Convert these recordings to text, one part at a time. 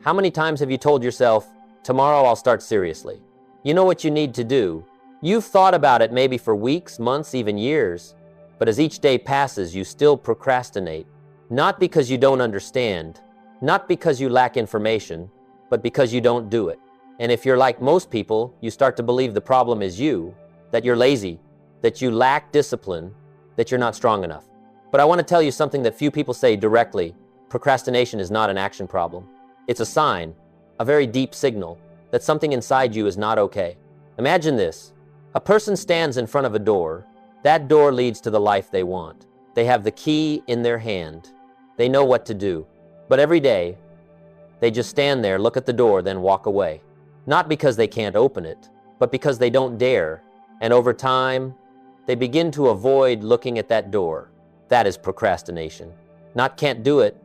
How many times have you told yourself, tomorrow I'll start seriously? You know what you need to do. You've thought about it maybe for weeks, months, even years. But as each day passes, you still procrastinate. Not because you don't understand, not because you lack information, but because you don't do it. And if you're like most people, you start to believe the problem is you, that you're lazy, that you lack discipline, that you're not strong enough. But I want to tell you something that few people say directly. Procrastination is not an action problem. It's a sign, a very deep signal, that something inside you is not okay. Imagine this. A person stands in front of a door. That door leads to the life they want. They have the key in their hand. They know what to do. But every day, they just stand there, look at the door, then walk away. Not because they can't open it, but because they don't dare. And over time, they begin to avoid looking at that door. That is procrastination. Not can't do it,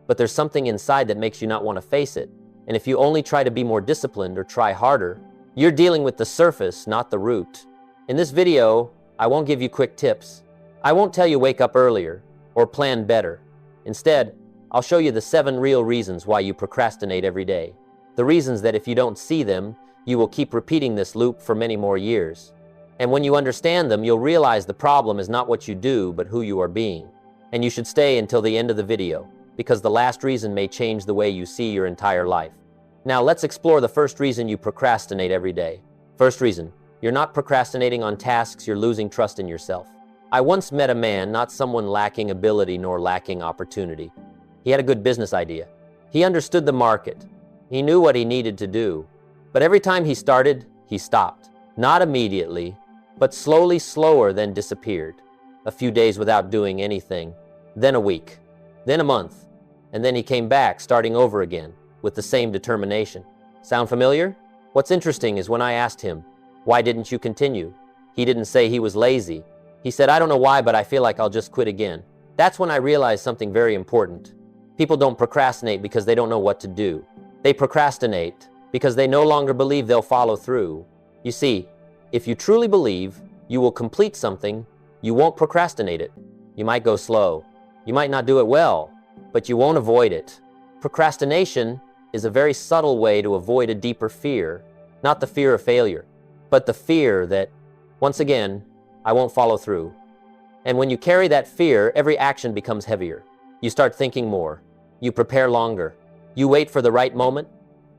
but there's something inside that makes you not want to face it. And if you only try to be more disciplined or try harder, you're dealing with the surface, not the root. In this video, I won't give you quick tips. I won't tell you wake up earlier or plan better. Instead, I'll show you the 7 real reasons why you procrastinate every day. The reasons that if you don't see them, you will keep repeating this loop for many more years. And when you understand them, you'll realize the problem is not what you do, but who you are being. And you should stay until the end of the video, because the last reason may change the way you see your entire life. Now let's explore the first reason you procrastinate every day. First reason, you're not procrastinating on tasks, you're losing trust in yourself. I once met a man, not someone lacking ability nor lacking opportunity. He had a good business idea. He understood the market. He knew what he needed to do. But every time he started, he stopped. Not immediately, but slowly, slower, then disappeared. A few days without doing anything, then a week, then a month, and then he came back, starting over again, with the same determination. Sound familiar? What's interesting is when I asked him, why didn't you continue? He didn't say he was lazy. He said, I don't know why, but I feel like I'll just quit again. That's when I realized something very important. People don't procrastinate because they don't know what to do. They procrastinate because they no longer believe they'll follow through. You see, if you truly believe you will complete something, you won't procrastinate it. You might go slow. You might not do it well, but you won't avoid it. Procrastination is a very subtle way to avoid a deeper fear, not the fear of failure, but the fear that, once again, I won't follow through. And when you carry that fear, every action becomes heavier. You start thinking more. You prepare longer. You wait for the right moment,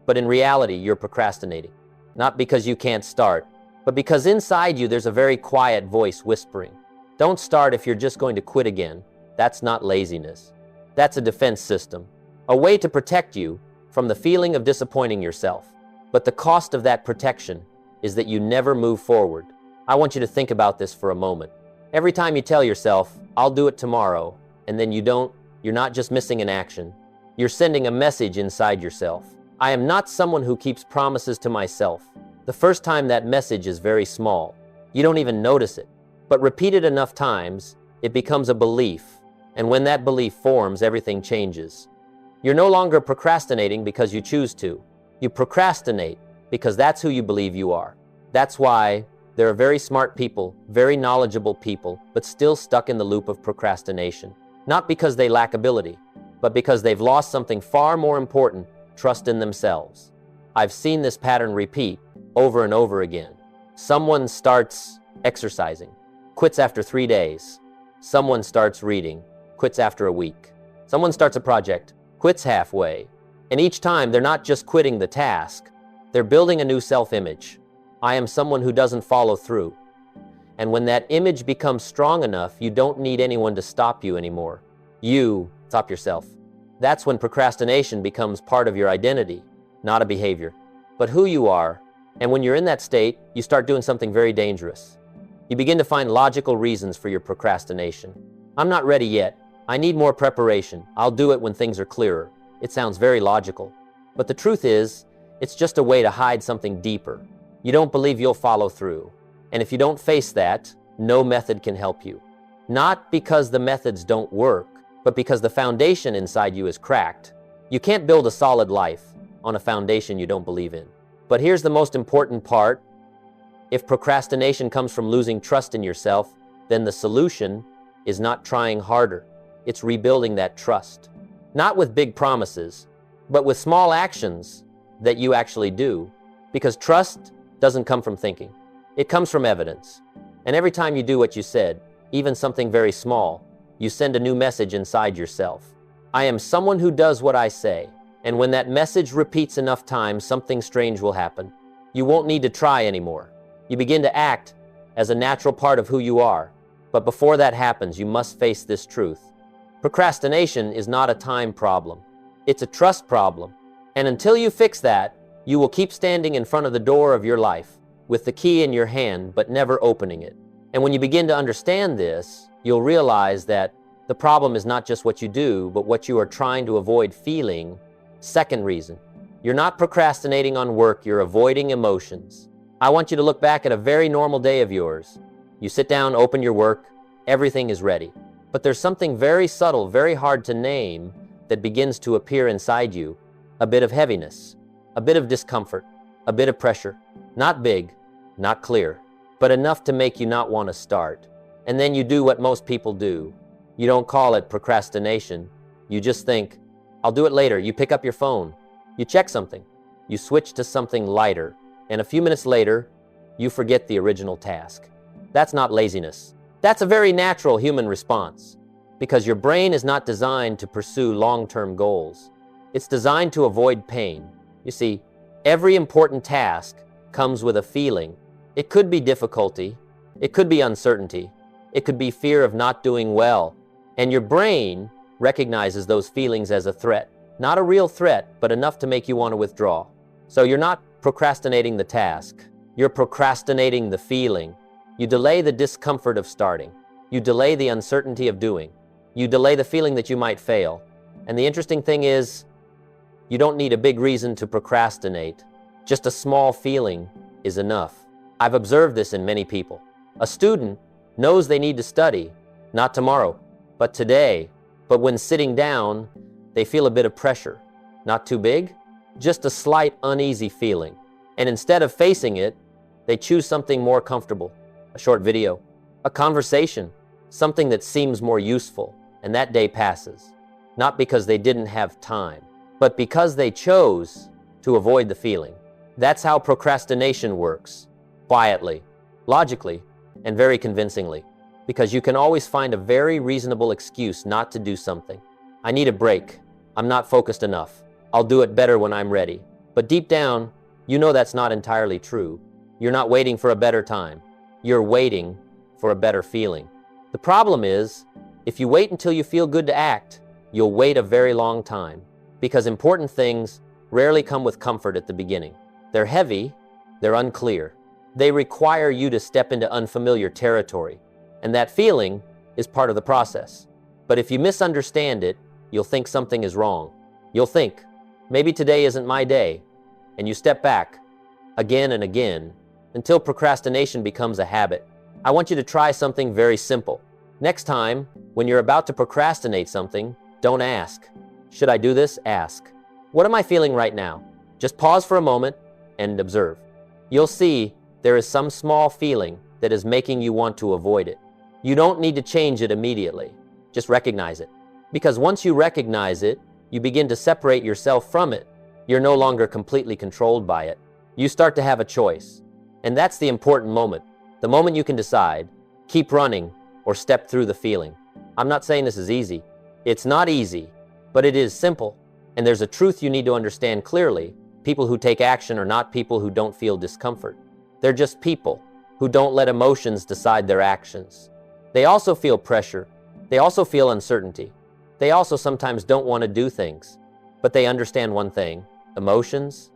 but in reality, you're procrastinating. Not because you can't start, but because inside you there's a very quiet voice whispering, don't start if you're just going to quit again. That's not laziness. That's a defense system, a way to protect you from the feeling of disappointing yourself. But the cost of that protection is that you never move forward. I want you to think about this for a moment. Every time you tell yourself, I'll do it tomorrow, and then you don't, you're not just missing an action. You're sending a message inside yourself. I am not someone who keeps promises to myself. The first time that message is very small. You don't even notice it. But repeated enough times, it becomes a belief. And when that belief forms, everything changes. You're no longer procrastinating because you choose to. You procrastinate because that's who you believe you are. That's why there are very smart people, very knowledgeable people, but still stuck in the loop of procrastination. Not because they lack ability, but because they've lost something far more important, trust in themselves. I've seen this pattern repeat over and over again. Someone starts exercising, quits after 3 days. Someone starts reading, quits after a week. Someone starts a project, quits halfway. And each time, they're not just quitting the task, they're building a new self-image. I am someone who doesn't follow through. And when that image becomes strong enough, you don't need anyone to stop you anymore. You stop yourself. That's when procrastination becomes part of your identity, not a behavior, but who you are. And when you're in that state, you start doing something very dangerous. You begin to find logical reasons for your procrastination. I'm not ready yet. I need more preparation. I'll do it when things are clearer. It sounds very logical. But the truth is, it's just a way to hide something deeper. You don't believe you'll follow through. And if you don't face that, no method can help you. Not because the methods don't work, but because the foundation inside you is cracked. You can't build a solid life on a foundation you don't believe in. But here's the most important part. If procrastination comes from losing trust in yourself, then the solution is not trying harder. It's rebuilding that trust. Not with big promises, but with small actions that you actually do, because trust doesn't come from thinking. It comes from evidence. And every time you do what you said, even something very small, you send a new message inside yourself. I am someone who does what I say. And when that message repeats enough times, something strange will happen. You won't need to try anymore. You begin to act as a natural part of who you are. But before that happens, you must face this truth. Procrastination is not a time problem. It's a trust problem. And until you fix that, you will keep standing in front of the door of your life with the key in your hand, but never opening it. And when you begin to understand this, you'll realize that the problem is not just what you do, but what you are trying to avoid feeling. Second reason, you're not procrastinating on work, you're avoiding emotions. I want you to look back at a very normal day of yours. You sit down, open your work, everything is ready. But there's something very subtle, very hard to name, that begins to appear inside you. A bit of heaviness, a bit of discomfort, a bit of pressure. Not big, not clear, but enough to make you not want to start. And then you do what most people do. You don't call it procrastination. You just think, I'll do it later. You pick up your phone. You check something. You switch to something lighter. And a few minutes later, you forget the original task. That's not laziness. That's a very natural human response, because your brain is not designed to pursue long-term goals. It's designed to avoid pain. You see, every important task comes with a feeling. It could be difficulty. It could be uncertainty. It could be fear of not doing well. And your brain recognizes those feelings as a threat. Not a real threat, but enough to make you want to withdraw. So you're not procrastinating the task. You're procrastinating the feeling. You delay the discomfort of starting. You delay the uncertainty of doing. You delay the feeling that you might fail. And the interesting thing is, you don't need a big reason to procrastinate. Just a small feeling is enough. I've observed this in many people. A student knows they need to study, not tomorrow, but today. But when sitting down, they feel a bit of pressure. Not too big, just a slight uneasy feeling. And instead of facing it, they choose something more comfortable. A short video, a conversation, something that seems more useful, and that day passes. Not because they didn't have time, but because they chose to avoid the feeling. That's how procrastination works. Quietly, logically, and very convincingly. Because you can always find a very reasonable excuse not to do something. I need a break. I'm not focused enough. I'll do it better when I'm ready. But deep down, you know that's not entirely true. You're not waiting for a better time. You're waiting for a better feeling. The problem is, if you wait until you feel good to act, you'll wait a very long time. Because important things rarely come with comfort at the beginning. They're heavy, they're unclear. They require you to step into unfamiliar territory. And that feeling is part of the process. But if you misunderstand it, you'll think something is wrong. You'll think, maybe today isn't my day. And you step back again and again until procrastination becomes a habit. I want you to try something very simple. Next time, when you're about to procrastinate something, don't ask, should I do this? Ask, what am I feeling right now? Just pause for a moment and observe. You'll see there is some small feeling that is making you want to avoid it. You don't need to change it immediately. Just recognize it. Because once you recognize it, you begin to separate yourself from it. You're no longer completely controlled by it. You start to have a choice. And that's the important moment. The moment you can decide, keep running or step through the feeling. I'm not saying this is easy. It's not easy, but it is simple. And there's a truth you need to understand clearly. People who take action are not people who don't feel discomfort. They're just people who don't let emotions decide their actions. They also feel pressure. They also feel uncertainty. They also sometimes don't want to do things. But they understand one thing. Emotions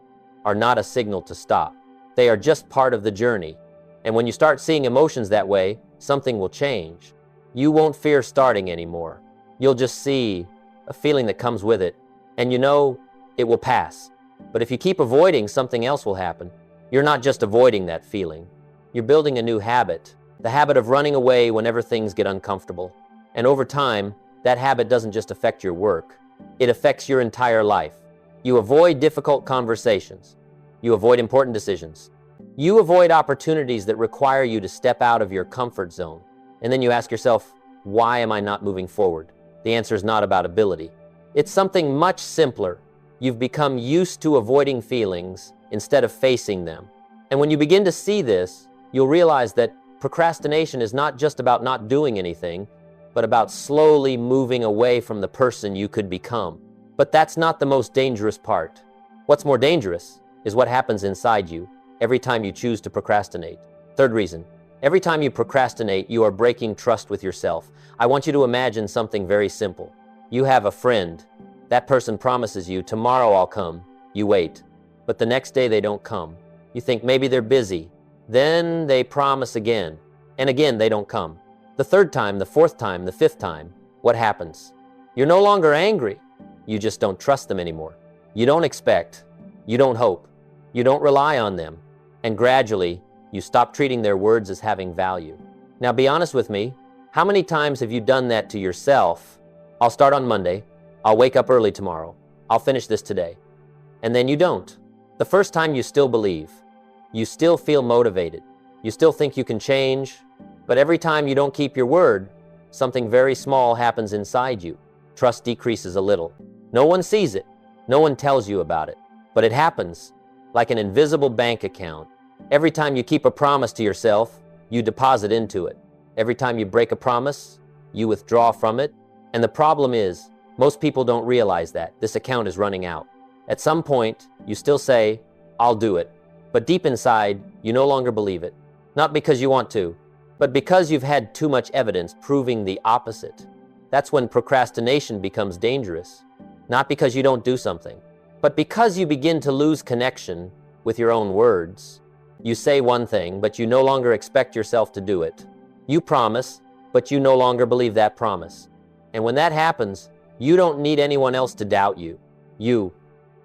are not a signal to stop. They are just part of the journey. And when you start seeing emotions that way, something will change. You won't fear starting anymore. You'll just see a feeling that comes with it. And you know it will pass. But if you keep avoiding, something else will happen. You're not just avoiding that feeling. You're building a new habit. The habit of running away whenever things get uncomfortable. And over time, that habit doesn't just affect your work. It affects your entire life. You avoid difficult conversations. You avoid important decisions. You avoid opportunities that require you to step out of your comfort zone. And then you ask yourself, why am I not moving forward? The answer is not about ability. It's something much simpler. You've become used to avoiding feelings instead of facing them. And when you begin to see this, you'll realize that procrastination is not just about not doing anything, but about slowly moving away from the person you could become. But that's not the most dangerous part. What's more dangerous is what happens inside you every time you choose to procrastinate. Third reason, every time you procrastinate, you are breaking trust with yourself. I want you to imagine something very simple. You have a friend. That person promises you, tomorrow I'll come. You wait. But the next day they don't come. You think maybe they're busy. Then they promise again. And again they don't come. The third time, the fourth time, the fifth time, what happens? You're no longer angry. You just don't trust them anymore. You don't expect. You don't hope. You don't rely on them. And gradually, you stop treating their words as having value. Now be honest with me. How many times have you done that to yourself? I'll start on Monday. I'll wake up early tomorrow. I'll finish this today. And then you don't. The first time you still believe. You still feel motivated. You still think you can change. But every time you don't keep your word, something very small happens inside you. Trust decreases a little. No one sees it. No one tells you about it. But it happens like an invisible bank account. Every time you keep a promise to yourself, you deposit into it. Every time you break a promise, you withdraw from it. And the problem is, most people don't realize that this account is running out. At some point, you still say, I'll do it. But deep inside, you no longer believe it. Not because you want to, but because you've had too much evidence proving the opposite. That's when procrastination becomes dangerous. Not because you don't do something, but because you begin to lose connection with your own words. You say one thing, but you no longer expect yourself to do it. You promise, but you no longer believe that promise. And when that happens, you don't need anyone else to doubt you. You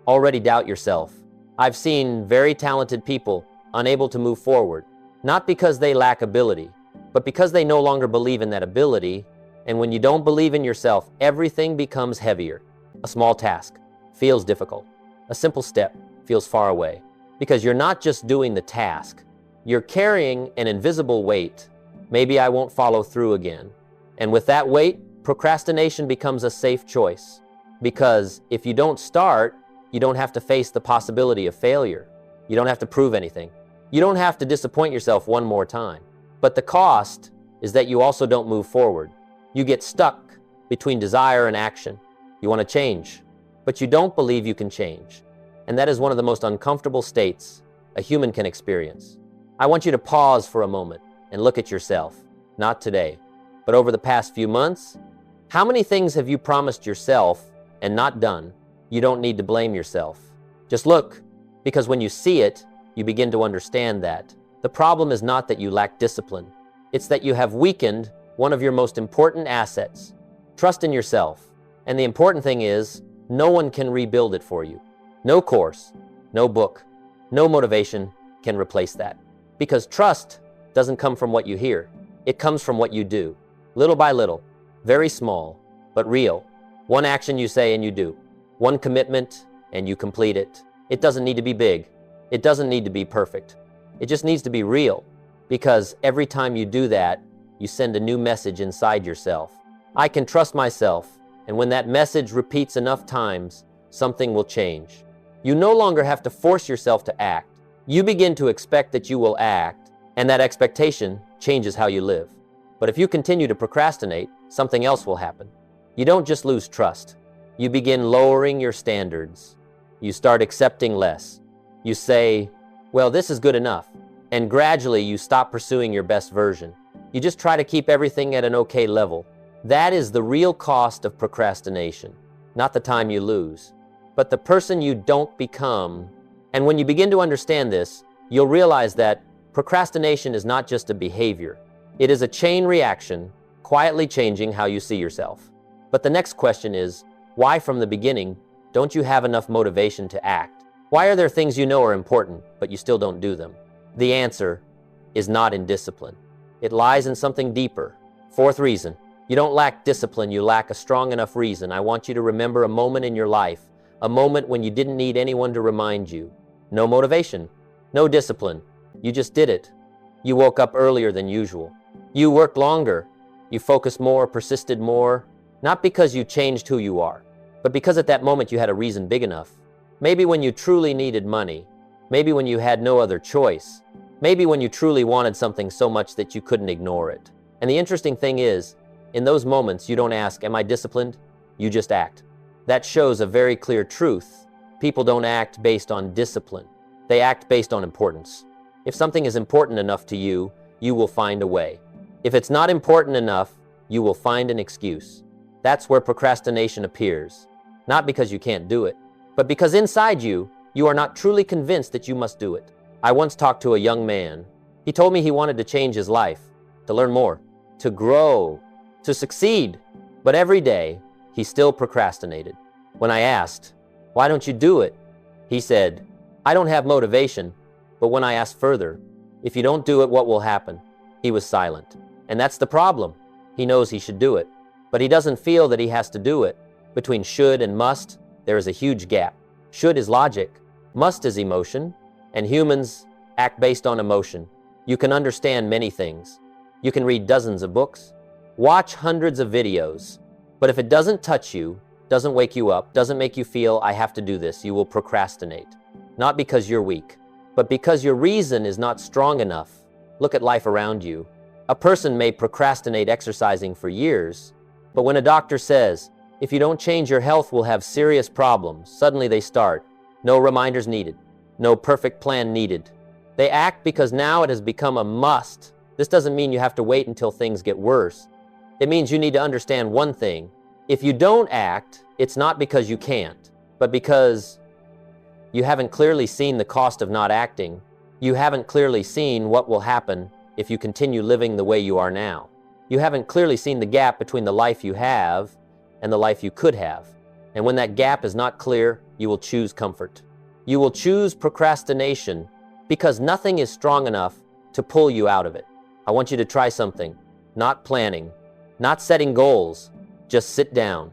already doubt yourself. I've seen very talented people unable to move forward, not because they lack ability, but because they no longer believe in that ability. And when you don't believe in yourself, everything becomes heavier. A small task feels difficult. A simple step feels far away. Because you're not just doing the task, you're carrying an invisible weight. Maybe I won't follow through again. And with that weight, procrastination becomes a safe choice. Because if you don't start, you don't have to face the possibility of failure. You don't have to prove anything. You don't have to disappoint yourself one more time. But the cost is that you also don't move forward. You get stuck between desire and action. You want to change, but you don't believe you can change. And that is one of the most uncomfortable states a human can experience. I want you to pause for a moment and look at yourself. Not today, but over the past few months. How many things have you promised yourself and not done? You don't need to blame yourself. Just look, because when you see it, you begin to understand that. The problem is not that you lack discipline. It's that you have weakened one of your most important assets. Trust in yourself. And the important thing is, no one can rebuild it for you. No course, no book, no motivation can replace that. Because trust doesn't come from what you hear. It comes from what you do. Little by little, very small, but real. One action you say and you do. One commitment and you complete it. It doesn't need to be big. It doesn't need to be perfect. It just needs to be real. Because every time you do that, you send a new message inside yourself. I can trust myself. And when that message repeats enough times, something will change. You no longer have to force yourself to act. You begin to expect that you will act, and that expectation changes how you live. But if you continue to procrastinate, something else will happen. You don't just lose trust. You begin lowering your standards. You start accepting less. You say, well, this is good enough. And gradually you stop pursuing your best version. You just try to keep everything at an okay level. That is the real cost of procrastination. Not the time you lose, but the person you don't become. And when you begin to understand this, you'll realize that procrastination is not just a behavior. It is a chain reaction, quietly changing how you see yourself. But the next question is, why from the beginning don't you have enough motivation to act? Why are there things you know are important, but you still don't do them? The answer is not in discipline. It lies in something deeper. Fourth reason, you don't lack discipline, you lack a strong enough reason. I want you to remember a moment in your life, a moment when you didn't need anyone to remind you. No motivation, no discipline. You just did it. You woke up earlier than usual. You worked longer. You focused more, persisted more. Not because you changed who you are, but because at that moment you had a reason big enough Maybe when you truly needed money. Maybe when you had no other choice. Maybe when you truly wanted something so much that you couldn't ignore it. And the interesting thing is, in those moments, you don't ask, am I disciplined? You just act. That shows a very clear truth. People don't act based on discipline. They act based on importance. If something is important enough to you, you will find a way. If it's not important enough, you will find an excuse. That's where procrastination appears. Not because you can't do it, but because inside you, you are not truly convinced that you must do it. I once talked to a young man. He told me he wanted to change his life, to learn more, to grow, to succeed. But every day, he still procrastinated. When I asked, why don't you do it? He said, I don't have motivation. But when I asked further, if you don't do it, what will happen? He was silent. And that's the problem. He knows he should do it, but he doesn't feel that he has to do it. Between should and must, there is a huge gap. Should is logic, must is emotion, and humans act based on emotion. You can understand many things. You can read dozens of books, watch hundreds of videos, but if it doesn't touch you, doesn't wake you up, doesn't make you feel, I have to do this, you will procrastinate. Not because you're weak, but because your reason is not strong enough. Look at life around you. A person may procrastinate exercising for years, but when a doctor says, if you don't change your health, will have serious problems, suddenly they start. No reminders needed. No perfect plan needed. They act because now it has become a must. This doesn't mean you have to wait until things get worse. It means you need to understand one thing. If you don't act, it's not because you can't, but because you haven't clearly seen the cost of not acting. You haven't clearly seen what will happen if you continue living the way you are now. You haven't clearly seen the gap between the life you have and the life you could have. And when that gap is not clear, you will choose comfort. You will choose procrastination because nothing is strong enough to pull you out of it. I want you to try something. Not planning, not setting goals. Just sit down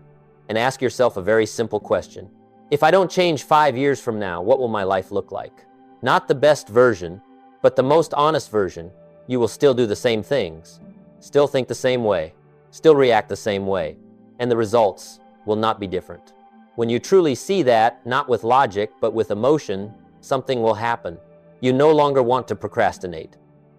and ask yourself a very simple question. If I don't change 5 years from now, what will my life look like? Not the best version, but the most honest version. You will still do the same things, still think the same way, still react the same way, and the results will not be different. When you truly see that, not with logic, but with emotion, something will happen. You no longer want to procrastinate,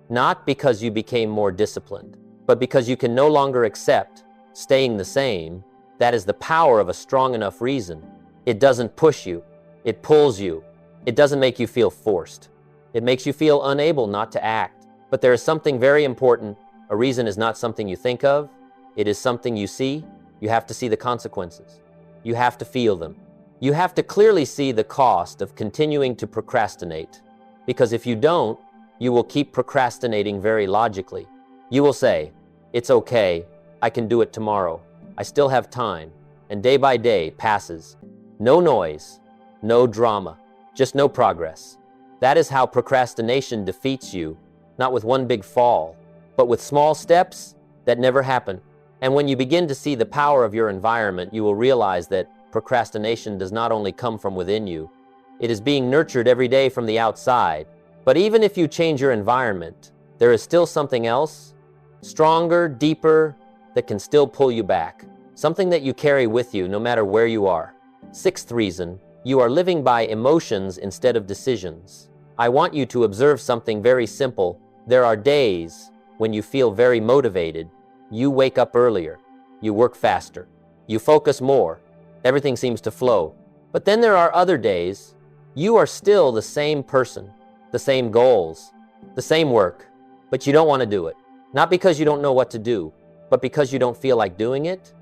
not because you became more disciplined, but because you can no longer accept staying the same. That is the power of a strong enough reason. It doesn't push you, it pulls you. It doesn't make you feel forced. It makes you feel unable not to act. But there is something very important. A reason is not something you think of. It is something you see. You have to see the consequences. You have to feel them. You have to clearly see the cost of continuing to procrastinate. Because if you don't, you will keep procrastinating very logically. You will say, it's okay, I can do it tomorrow. I still have time. And day by day passes. No noise, no drama, just no progress. That is how procrastination defeats you, not with one big fall, but with small steps that never happen. And when you begin to see the power of your environment, you will realize that procrastination does not only come from within you, it is being nurtured every day from the outside. But even if you change your environment, there is still something else, stronger, deeper, that can still pull you back. Something that you carry with you no matter where you are. Sixth reason, you are living by emotions instead of decisions. I want you to observe something very simple. There are days when you feel very motivated. You wake up earlier, you work faster, you focus more, everything seems to flow. But then there are other days, you are still the same person, the same goals, the same work, but you don't want to do it. Not because you don't know what to do, but because you don't feel like doing it.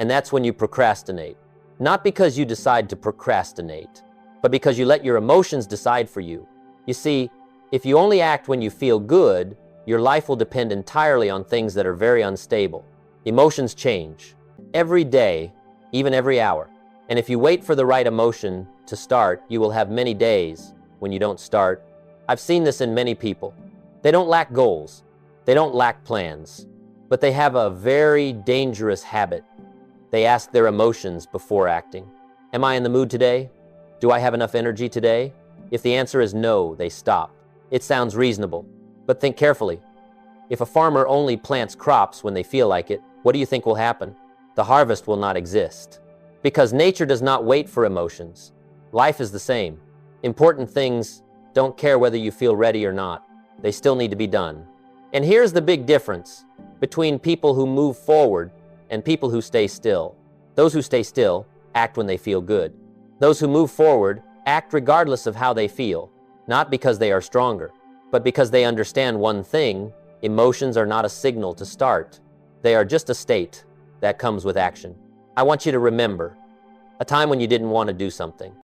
And that's when you procrastinate. Not because you decide to procrastinate, but because you let your emotions decide for you. You see, if you only act when you feel good, your life will depend entirely on things that are very unstable. Emotions change every day, even every hour. And if you wait for the right emotion to start, you will have many days when you don't start. I've seen this in many people. They don't lack goals. They don't lack plans, but they have a very dangerous habit. They ask their emotions before acting. Am I in the mood today? Do I have enough energy today? If the answer is no, they stop. It sounds reasonable, but think carefully. If a farmer only plants crops when they feel like it, what do you think will happen? The harvest will not exist. Because nature does not wait for emotions. Life is the same. Important things don't care whether you feel ready or not. They still need to be done. And here's the big difference between people who move forward and people who stay still. Those who stay still act when they feel good. Those who move forward act regardless of how they feel, not because they are stronger, but because they understand one thing: emotions are not a signal to start. They are just a state that comes with action. I want you to remember a time when you didn't want to do something.